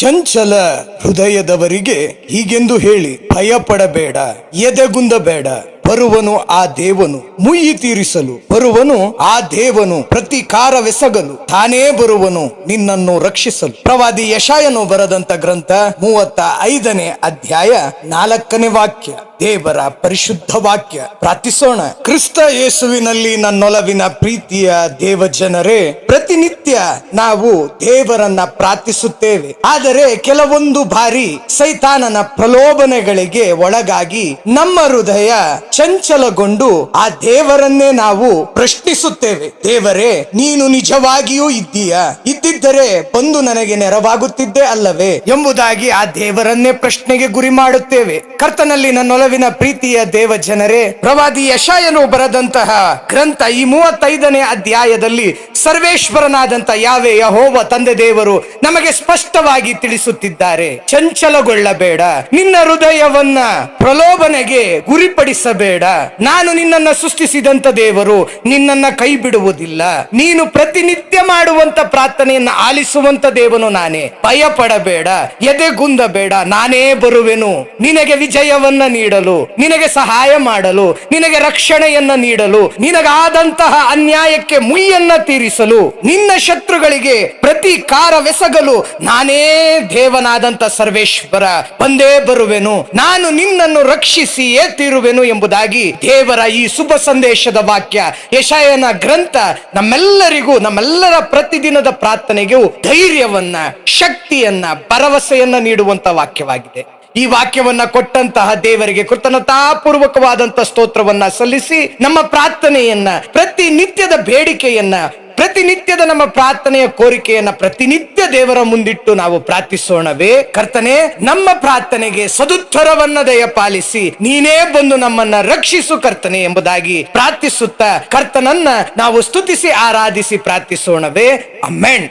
ಚಂಚಲ ಹೃದಯದವರಿಗೆ ಹೀಗೆಂದು ಹೇಳಿ, ಭಯಪಡಬೇಡ, ಎದೆಗುಂದಬೇಡ. ಬರುವನು ಆ ದೇವನು ಮುಯ್ಯಿ ತೀರಿಸಲು, ಬರುವನು ಆ ದೇವನು ಪ್ರತಿಕಾರವೆಸಗಲು, ತಾನೇ ಬರುವನು ನಿನ್ನನ್ನು ರಕ್ಷಿಸಲು. ಪ್ರವಾದಿ ಯೆಶಾಯನು ಬರೆದಂತ ಗ್ರಂಥ 35ನೇ ಅಧ್ಯಾಯ 4ನೇ ವಾಕ್ಯ, ದೇವರ ಪರಿಶುದ್ಧ ವಾಕ್ಯ. ಪ್ರಾರ್ಥಿಸೋಣ. ಕ್ರಿಸ್ತ ಯೇಸುವಿನಲ್ಲಿ ನನ್ನೊಲವಿನ ಪ್ರೀತಿಯ ದೇವ ಜನರೇ, ಪ್ರತಿನಿತ್ಯ ನಾವು ದೇವರನ್ನ ಪ್ರಾರ್ಥಿಸುತ್ತೇವೆ. ಆದರೆ ಕೆಲವೊಂದು ಬಾರಿ ಸೈತಾನನ ಪ್ರಲೋಭನೆಗಳಿಗೆ ಒಳಗಾಗಿ ನಮ್ಮ ಹೃದಯ ಚಂಚಲಗೊಂಡು ಆ ದೇವರನ್ನೇ ನಾವು ಪ್ರಶ್ನಿಸುತ್ತೇವೆ. ದೇವರೇ, ನೀನು ನಿಜವಾಗಿಯೂ ಇದ್ದೀಯಾ? ಇದ್ದಿದ್ದರೆ ಬಂದು ನನಗೆ ನೆರವಾಗುತ್ತಿದ್ದೆ ಅಲ್ಲವೇ ಎಂಬುದಾಗಿ ಆ ದೇವರನ್ನೇ ಪ್ರಶ್ನೆಗೆ ಗುರಿ ಮಾಡುತ್ತೇವೆ. ಕರ್ತನಲ್ಲಿ ನನ್ನೊಲವಿನ ಪ್ರೀತಿಯ ದೇವ ಜನರೇ, ಪ್ರವಾದಿ ಯೆಶಾಯನು ಬರೆದಂತಹ ಗ್ರಂಥ ಈ 35ನೇ ಅಧ್ಯಾಯದಲ್ಲಿ ಸರ್ವೇಶ್ವರನಾದಂತ ಯಾವೇ ಯೆಹೋವ ತಂದೆ ದೇವರು ನಮಗೆ ಸ್ಪಷ್ಟವಾಗಿ ತಿಳಿಸುತ್ತಿದ್ದಾರೆ. ಚಂಚಲಗೊಳ್ಳಬೇಡ, ನಿನ್ನ ಹೃದಯವನ್ನ ಪ್ರಲೋಭನೆಗೆ ಗುರಿಪಡಿಸಬೇಡ. ನಾನು ನಿನ್ನನ್ನ ಸೃಷ್ಟಿಸಿದಂತ ದೇವರು ನಿನ್ನನ್ನ ಕೈ ಬಿಡುವುದಿಲ್ಲ. ನೀನು ಪ್ರತಿನಿತ್ಯ ಮಾಡುವಂತ ಪ್ರಾರ್ಥನೆಯನ್ನ ಆಲಿಸುವಂತ ದೇವನು ನಾನೇ. ಭಯಪಡಬೇಡ, ಎದೆಗುಂದಬೇಡ, ನಾನೇ ಬರುವೆನು ನಿನಗೆ ವಿಜಯವನ್ನ ನೀಡಲು, ನಿನಗೆ ಸಹಾಯ ಮಾಡಲು, ನಿನಗೆ ರಕ್ಷಣೆಯನ್ನ ನೀಡಲು, ನಿನಗಾದಂತಹ ಅನ್ಯಾಯಕ್ಕೆ ಮುಯ್ಯನ್ನ ತೀರಿಸಲು, ನಿನ್ನ ಶತ್ರುಗಳಿಗೆ ಪ್ರತಿಕಾರವೆಸಗಲು ನಾನೇ ದೇವನಾದಂತ ಸರ್ವೇಶ್ವರ ಬಂದೇ ಬರುವೆನು. ನಾನು ನಿನ್ನನ್ನು ರಕ್ಷಿಸಿಯೇ ತೀರುವೆನು ಎಂಬುದಾಗಿ ದೇವರ ಈ ಶುಭ ಸಂದೇಶದ ವಾಕ್ಯ ಯೆಶಾಯನ ಗ್ರಂಥ ನಮ್ಮೆಲ್ಲರಿಗೂ, ನಮ್ಮೆಲ್ಲರ ಪ್ರತಿದಿನದ ಪ್ರಾರ್ಥನೆಗೂ ಧೈರ್ಯವನ್ನ, ಶಕ್ತಿಯನ್ನ, ಭರವಸೆಯನ್ನ ನೀಡುವಂತ ವಾಕ್ಯವಾಗಿದೆ. ಈ ವಾಕ್ಯವನ್ನ ಕೊಟ್ಟಂತಹ ದೇವರಿಗೆ ಕೃತಜ್ಞತಾಪೂರ್ವಕವಾದಂತ ಸ್ತೋತ್ರವನ್ನ ಸಲ್ಲಿಸಿ ನಮ್ಮ ಪ್ರಾರ್ಥನೆಯನ್ನ, ಪ್ರತಿನಿತ್ಯದ ಬೇಡಿಕೆಯನ್ನ, ಪ್ರತಿನಿತ್ಯದ ನಮ್ಮ ಪ್ರಾರ್ಥನೆಯ ಕೋರಿಕೆಯನ್ನ ಪ್ರತಿನಿತ್ಯ ದೇವರ ಮುಂದಿಟ್ಟು ನಾವು ಪ್ರಾರ್ಥಿಸೋಣವೇ. ಕರ್ತನೆ, ನಮ್ಮ ಪ್ರಾರ್ಥನೆಗೆ ಸದುತ್ತರವನ್ನ ದಯಪಾಲಿಸಿ ನೀನೇ ಬಂದು ನಮ್ಮನ್ನ ರಕ್ಷಿಸು ಕರ್ತನೆ ಎಂಬುದಾಗಿ ಪ್ರಾರ್ಥಿಸುತ್ತಾ ಕರ್ತನನ್ನ ನಾವು ಸ್ತುತಿಸಿ ಆರಾಧಿಸಿ ಪ್ರಾರ್ಥಿಸೋಣವೇ. ಆಮೆನ್.